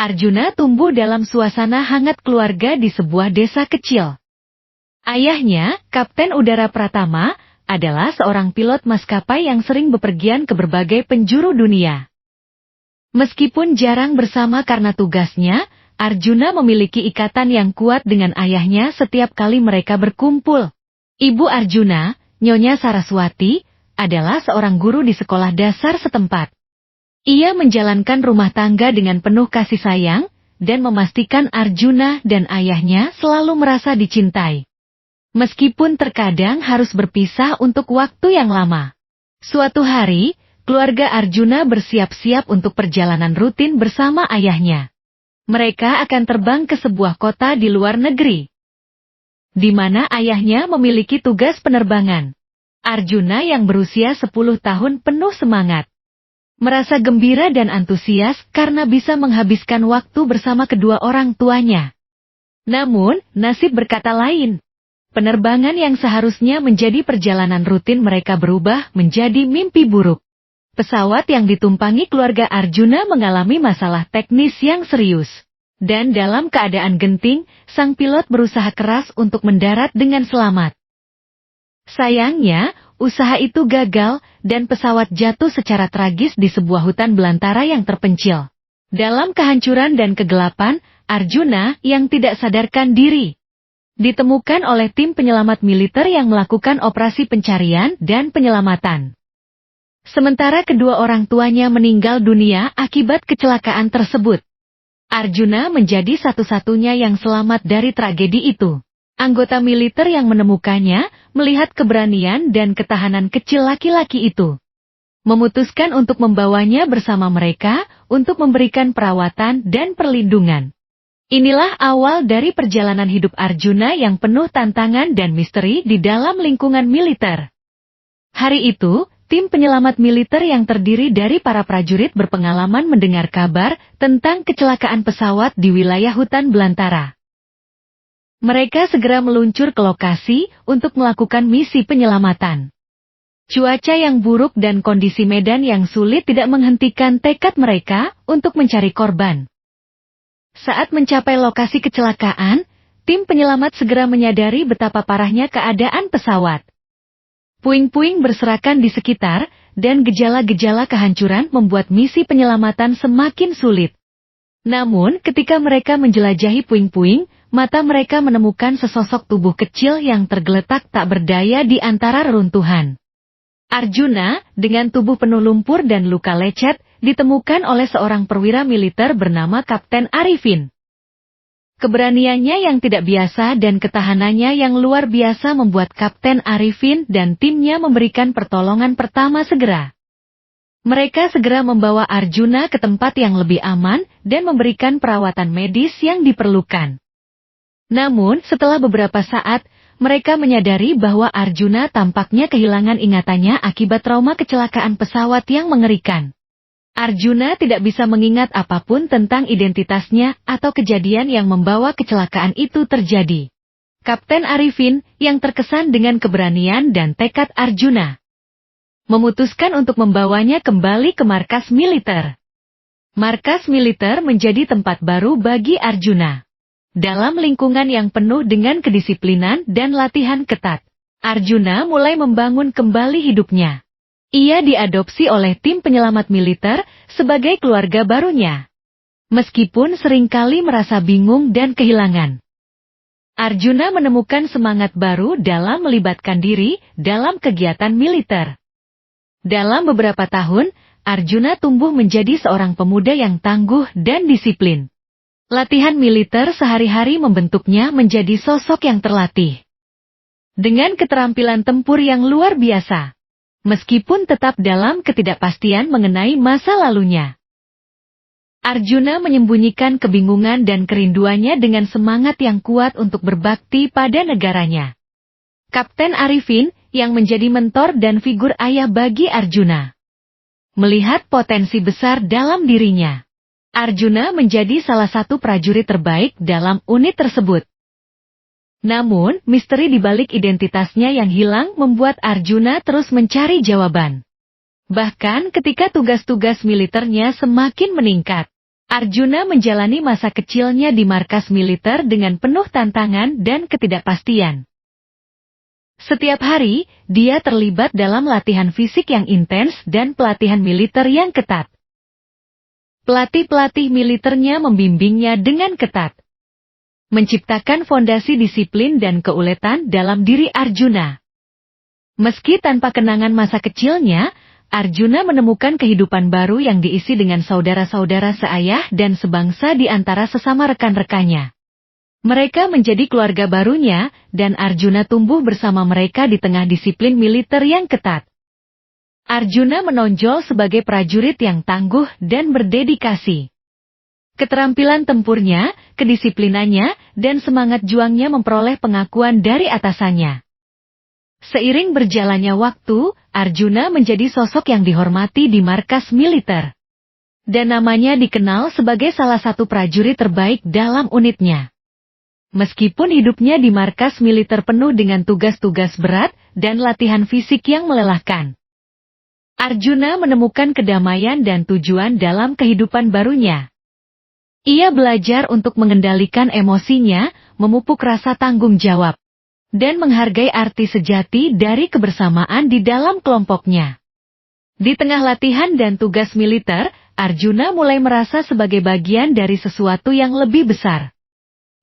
Arjuna tumbuh dalam suasana hangat keluarga di sebuah desa kecil. Ayahnya, Kapten Udara Pratama, adalah seorang pilot maskapai yang sering bepergian ke berbagai penjuru dunia. Meskipun jarang bersama karena tugasnya, Arjuna memiliki ikatan yang kuat dengan ayahnya setiap kali mereka berkumpul. Ibu Arjuna, Nyonya Saraswati, adalah seorang guru di sekolah dasar setempat. Ia menjalankan rumah tangga dengan penuh kasih sayang, dan memastikan Arjuna dan ayahnya selalu merasa dicintai. Meskipun terkadang harus berpisah untuk waktu yang lama. Suatu hari, keluarga Arjuna bersiap-siap untuk perjalanan rutin bersama ayahnya. Mereka akan terbang ke sebuah kota di luar negeri, di mana ayahnya memiliki tugas penerbangan. Arjuna yang berusia 10 tahun penuh semangat, merasa gembira dan antusias karena bisa menghabiskan waktu bersama kedua orang tuanya. Namun, nasib berkata lain. Penerbangan yang seharusnya menjadi perjalanan rutin mereka berubah menjadi mimpi buruk. Pesawat yang ditumpangi keluarga Arjuna mengalami masalah teknis yang serius. Dan dalam keadaan genting, sang pilot berusaha keras untuk mendarat dengan selamat. Sayangnya, usaha itu gagal, dan pesawat jatuh secara tragis di sebuah hutan belantara yang terpencil. Dalam kehancuran dan kegelapan, Arjuna, yang tidak sadarkan diri, ditemukan oleh tim penyelamat militer yang melakukan operasi pencarian dan penyelamatan. Sementara kedua orang tuanya meninggal dunia akibat kecelakaan tersebut. Arjuna menjadi satu-satunya yang selamat dari tragedi itu. Anggota militer yang menemukannya, melihat keberanian dan ketahanan kecil laki-laki itu, memutuskan untuk membawanya bersama mereka, untuk memberikan perawatan dan perlindungan. Inilah awal dari perjalanan hidup Arjuna yang penuh tantangan dan misteri di dalam lingkungan militer. Hari itu, tim penyelamat militer yang terdiri dari para prajurit berpengalaman mendengar kabar tentang kecelakaan pesawat di wilayah hutan belantara. Mereka segera meluncur ke lokasi untuk melakukan misi penyelamatan. Cuaca yang buruk dan kondisi medan yang sulit tidak menghentikan tekad mereka untuk mencari korban. Saat mencapai lokasi kecelakaan, tim penyelamat segera menyadari betapa parahnya keadaan pesawat. Puing-puing berserakan di sekitar, dan gejala-gejala kehancuran membuat misi penyelamatan semakin sulit. Namun, ketika mereka menjelajahi puing-puing, mata mereka menemukan sesosok tubuh kecil yang tergeletak tak berdaya di antara reruntuhan. Arjuna, dengan tubuh penuh lumpur dan luka lecet, ditemukan oleh seorang perwira militer bernama Kapten Arifin. Keberaniannya yang tidak biasa dan ketahanannya yang luar biasa membuat Kapten Arifin dan timnya memberikan pertolongan pertama segera. Mereka segera membawa Arjuna ke tempat yang lebih aman dan memberikan perawatan medis yang diperlukan. Namun, setelah beberapa saat, mereka menyadari bahwa Arjuna tampaknya kehilangan ingatannya akibat trauma kecelakaan pesawat yang mengerikan. Arjuna tidak bisa mengingat apapun tentang identitasnya atau kejadian yang membawa kecelakaan itu terjadi. Kapten Arifin, yang terkesan dengan keberanian dan tekad Arjuna, memutuskan untuk membawanya kembali ke markas militer. Markas militer menjadi tempat baru bagi Arjuna. Dalam lingkungan yang penuh dengan kedisiplinan dan latihan ketat, Arjuna mulai membangun kembali hidupnya. Ia diadopsi oleh tim penyelamat militer sebagai keluarga barunya. Meskipun seringkali merasa bingung dan kehilangan, Arjuna menemukan semangat baru dalam melibatkan diri dalam kegiatan militer. Dalam beberapa tahun, Arjuna tumbuh menjadi seorang pemuda yang tangguh dan disiplin. Latihan militer sehari-hari membentuknya menjadi sosok yang terlatih, dengan keterampilan tempur yang luar biasa, meskipun tetap dalam ketidakpastian mengenai masa lalunya. Arjuna menyembunyikan kebingungan dan kerinduannya dengan semangat yang kuat untuk berbakti pada negaranya. Kapten Arifin, yang menjadi mentor dan figur ayah bagi Arjuna, melihat potensi besar dalam dirinya. Arjuna menjadi salah satu prajurit terbaik dalam unit tersebut. Namun, misteri di balik identitasnya yang hilang membuat Arjuna terus mencari jawaban. Bahkan ketika tugas-tugas militernya semakin meningkat, Arjuna menjalani masa kecilnya di markas militer dengan penuh tantangan dan ketidakpastian. Setiap hari, dia terlibat dalam latihan fisik yang intens dan pelatihan militer yang ketat. Pelatih-pelatih militernya membimbingnya dengan ketat, menciptakan fondasi disiplin dan keuletan dalam diri Arjuna. Meski tanpa kenangan masa kecilnya, Arjuna menemukan kehidupan baru yang diisi dengan saudara-saudara seayah dan sebangsa di antara sesama rekan-rekannya. Mereka menjadi keluarga barunya, dan Arjuna tumbuh bersama mereka di tengah disiplin militer yang ketat. Arjuna menonjol sebagai prajurit yang tangguh dan berdedikasi. Keterampilan tempurnya, kedisiplinannya, dan semangat juangnya memperoleh pengakuan dari atasannya. Seiring berjalannya waktu, Arjuna menjadi sosok yang dihormati di markas militer. Dan namanya dikenal sebagai salah satu prajurit terbaik dalam unitnya. Meskipun hidupnya di markas militer penuh dengan tugas-tugas berat dan latihan fisik yang melelahkan, Arjuna menemukan kedamaian dan tujuan dalam kehidupan barunya. Ia belajar untuk mengendalikan emosinya, memupuk rasa tanggung jawab, dan menghargai arti sejati dari kebersamaan di dalam kelompoknya. Di tengah latihan dan tugas militer, Arjuna mulai merasa sebagai bagian dari sesuatu yang lebih besar.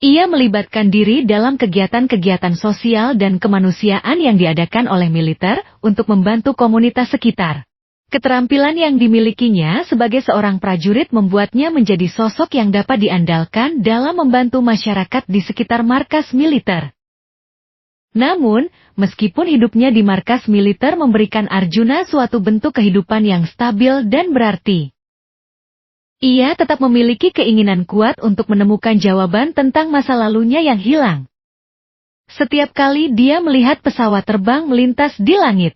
Ia melibatkan diri dalam kegiatan-kegiatan sosial dan kemanusiaan yang diadakan oleh militer untuk membantu komunitas sekitar. Keterampilan yang dimilikinya sebagai seorang prajurit membuatnya menjadi sosok yang dapat diandalkan dalam membantu masyarakat di sekitar markas militer. Namun, meskipun hidupnya di markas militer memberikan Arjuna suatu bentuk kehidupan yang stabil dan berarti, ia tetap memiliki keinginan kuat untuk menemukan jawaban tentang masa lalunya yang hilang. Setiap kali dia melihat pesawat terbang melintas di langit,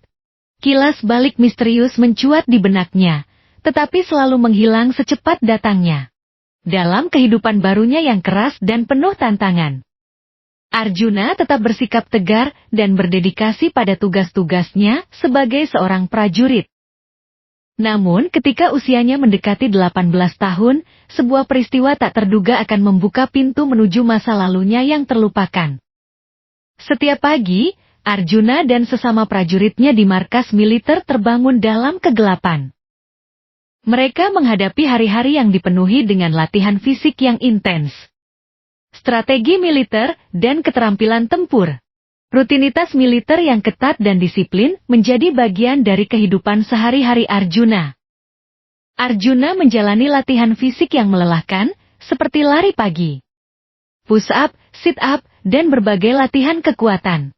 kilas balik misterius mencuat di benaknya, tetapi selalu menghilang secepat datangnya. Dalam kehidupan barunya yang keras dan penuh tantangan, Arjuna tetap bersikap tegar dan berdedikasi pada tugas-tugasnya sebagai seorang prajurit. Namun ketika usianya mendekati 18 tahun, sebuah peristiwa tak terduga akan membuka pintu menuju masa lalunya yang terlupakan. Setiap pagi, Arjuna dan sesama prajuritnya di markas militer terbangun dalam kegelapan. Mereka menghadapi hari-hari yang dipenuhi dengan latihan fisik yang intens, strategi militer, dan keterampilan tempur. Rutinitas militer yang ketat dan disiplin menjadi bagian dari kehidupan sehari-hari Arjuna. Arjuna menjalani latihan fisik yang melelahkan, seperti lari pagi, push up, sit up, dan berbagai latihan kekuatan.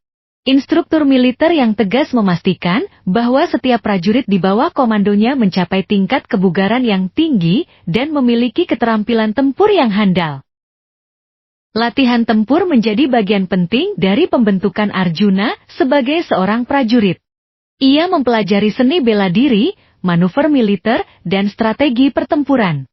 Instruktur militer yang tegas memastikan bahwa setiap prajurit di bawah komandonya mencapai tingkat kebugaran yang tinggi dan memiliki keterampilan tempur yang handal. Latihan tempur menjadi bagian penting dari pembentukan Arjuna sebagai seorang prajurit. Ia mempelajari seni bela diri, manuver militer, dan strategi pertempuran.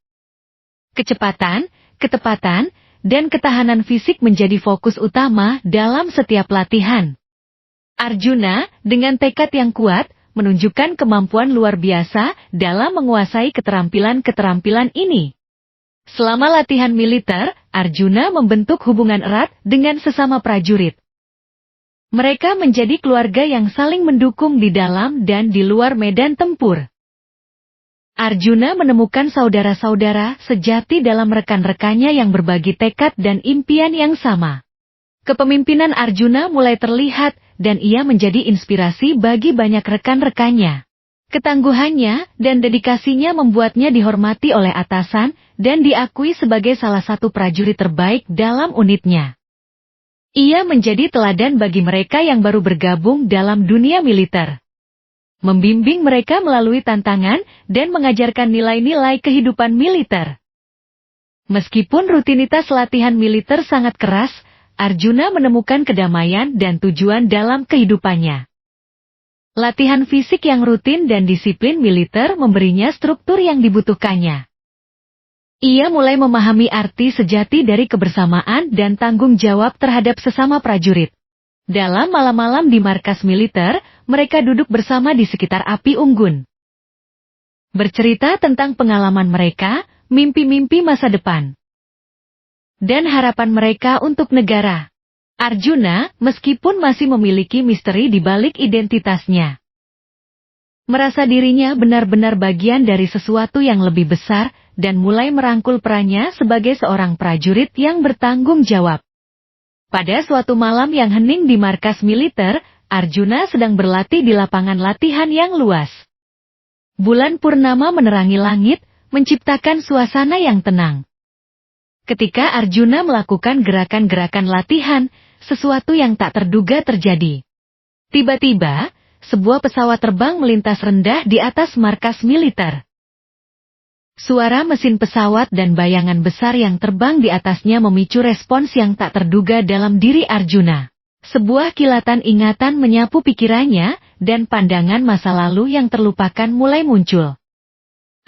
Kecepatan, ketepatan, dan ketahanan fisik menjadi fokus utama dalam setiap latihan. Arjuna, dengan tekad yang kuat, menunjukkan kemampuan luar biasa dalam menguasai keterampilan-keterampilan ini. Selama latihan militer, Arjuna membentuk hubungan erat dengan sesama prajurit. Mereka menjadi keluarga yang saling mendukung di dalam dan di luar medan tempur. Arjuna menemukan saudara-saudara sejati dalam rekan-rekannya yang berbagi tekad dan impian yang sama. Kepemimpinan Arjuna mulai terlihat, dan ia menjadi inspirasi bagi banyak rekan-rekannya. Ketangguhannya dan dedikasinya membuatnya dihormati oleh atasan dan diakui sebagai salah satu prajurit terbaik dalam unitnya. Ia menjadi teladan bagi mereka yang baru bergabung dalam dunia militer, membimbing mereka melalui tantangan dan mengajarkan nilai-nilai kehidupan militer. Meskipun rutinitas latihan militer sangat keras, Arjuna menemukan kedamaian dan tujuan dalam kehidupannya. Latihan fisik yang rutin dan disiplin militer memberinya struktur yang dibutuhkannya. Ia mulai memahami arti sejati dari kebersamaan dan tanggung jawab terhadap sesama prajurit. Dalam malam-malam di markas militer, mereka duduk bersama di sekitar api unggun, bercerita tentang pengalaman mereka, mimpi-mimpi masa depan, dan harapan mereka untuk negara. Arjuna, meskipun masih memiliki misteri di balik identitasnya, merasa dirinya benar-benar bagian dari sesuatu yang lebih besar, dan mulai merangkul perannya sebagai seorang prajurit yang bertanggung jawab. Pada suatu malam yang hening di markas militer, Arjuna sedang berlatih di lapangan latihan yang luas. Bulan purnama menerangi langit, menciptakan suasana yang tenang. Ketika Arjuna melakukan gerakan-gerakan latihan, sesuatu yang tak terduga terjadi. Tiba-tiba, sebuah pesawat terbang melintas rendah di atas markas militer. Suara mesin pesawat dan bayangan besar yang terbang di atasnya memicu respons yang tak terduga dalam diri Arjuna. Sebuah kilatan ingatan menyapu pikirannya, dan pandangan masa lalu yang terlupakan mulai muncul.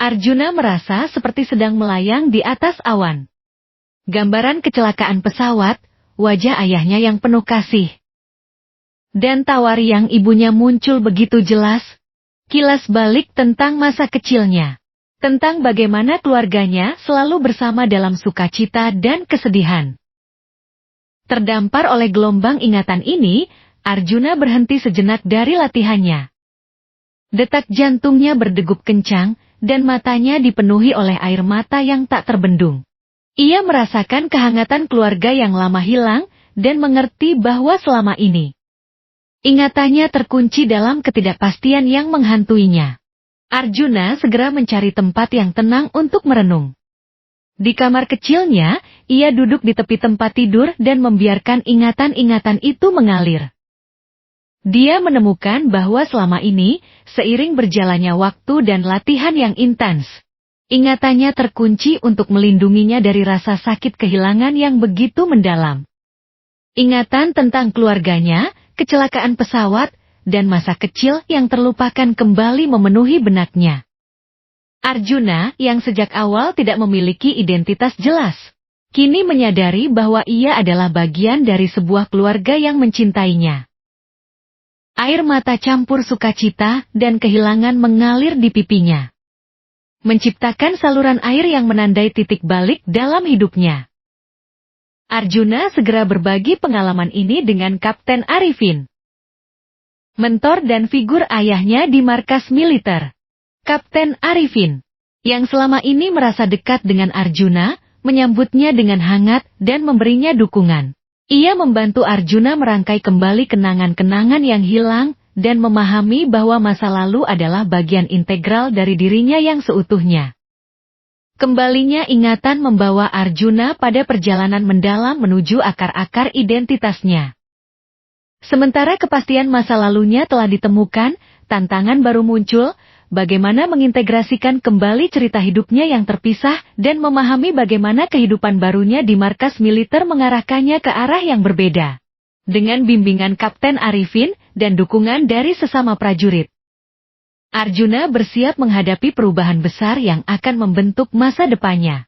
Arjuna merasa seperti sedang melayang di atas awan. Gambaran kecelakaan pesawat, wajah ayahnya yang penuh kasih, dan tawar yang ibunya muncul begitu jelas. Kilas balik tentang masa kecilnya. Tentang bagaimana keluarganya selalu bersama dalam sukacita dan kesedihan. Terdampar oleh gelombang ingatan ini, Arjuna berhenti sejenak dari latihannya. Detak jantungnya berdegup kencang, dan matanya dipenuhi oleh air mata yang tak terbendung. Ia merasakan kehangatan keluarga yang lama hilang, dan mengerti bahwa selama ini ingatannya terkunci dalam ketidakpastian yang menghantuinya. Arjuna segera mencari tempat yang tenang untuk merenung. Di kamar kecilnya, ia duduk di tepi tempat tidur dan membiarkan ingatan-ingatan itu mengalir. Dia menemukan bahwa selama ini, seiring berjalannya waktu dan latihan yang intens, ingatannya terkunci untuk melindunginya dari rasa sakit kehilangan yang begitu mendalam. Ingatan tentang keluarganya, kecelakaan pesawat, dan masa kecil yang terlupakan kembali memenuhi benaknya. Arjuna, yang sejak awal tidak memiliki identitas jelas, kini menyadari bahwa ia adalah bagian dari sebuah keluarga yang mencintainya. Air mata campur sukacita dan kehilangan mengalir di pipinya, menciptakan saluran air yang menandai titik balik dalam hidupnya. Arjuna segera berbagi pengalaman ini dengan Kapten Arifin, mentor dan figur ayahnya di markas militer. Kapten Arifin, yang selama ini merasa dekat dengan Arjuna, menyambutnya dengan hangat dan memberinya dukungan. Ia membantu Arjuna merangkai kembali kenangan-kenangan yang hilang, dan memahami bahwa masa lalu adalah bagian integral dari dirinya yang seutuhnya. Kembalinya ingatan membawa Arjuna pada perjalanan mendalam menuju akar-akar identitasnya. Sementara kepastian masa lalunya telah ditemukan, tantangan baru muncul, bagaimana mengintegrasikan kembali cerita hidupnya yang terpisah dan memahami bagaimana kehidupan barunya di markas militer mengarahkannya ke arah yang berbeda. Dengan bimbingan Kapten Arifin dan dukungan dari sesama prajurit, Arjuna bersiap menghadapi perubahan besar yang akan membentuk masa depannya.